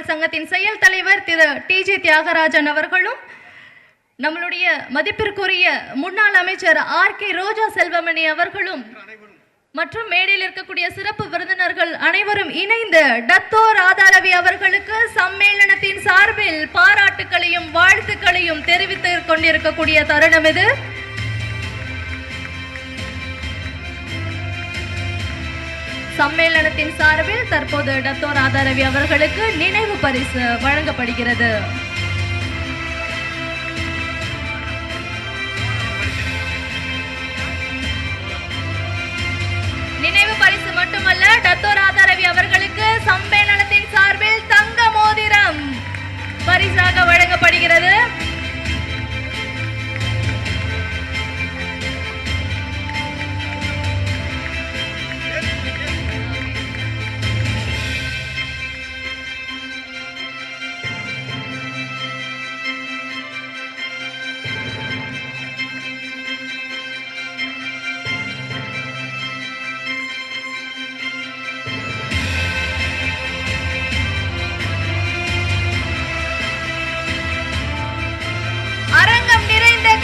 மாணவர்கள் சங்கத்தின் செயல் தலைவர் திரு டி.ஜி. தியாகராஜன் அவர்களும், நம்மளுடைய மதிப்பிற்குரிய முன்னாள் அமைச்சர் ஆர்.கே. ரோஜா செல்வமணி அவர்களும் மற்றும் மேடையில் இருக்கக்கூடிய சிறப்பு விருந்தினர்கள் அனைவரும் இணைந்து டத்தோ ராதா ரவி அவர்களுக்கு சம்மேளனத்தின் சார்பில் பாராட்டுகளையும் வாழ்த்துக்களையும் தெரிவித்துக் கொண்டிருக்கக்கூடிய தருணம் இது. சம்மேளனத்தின் சார்பில் தற்போது டத்தோ ராதா ரவி அவர்களுக்கு நினைவு பரிசு வழங்கப்படுகிறது. நினைவு பரிசு மட்டுமல்ல, டத்தோ ராதா ரவி அவர்களுக்கு சம்மேளனத்தின் சார்பில் தங்க மோதிரம் பரிசாக வழங்கப்படுகிறது.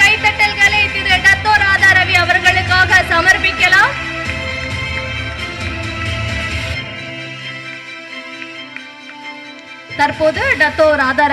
கைத்தட்டல்களை திரு டத்தோ ராதா ரவி அவர்களுக்காக சமர்ப்பிக்கலாம். தற்போது டத்தோ ராதா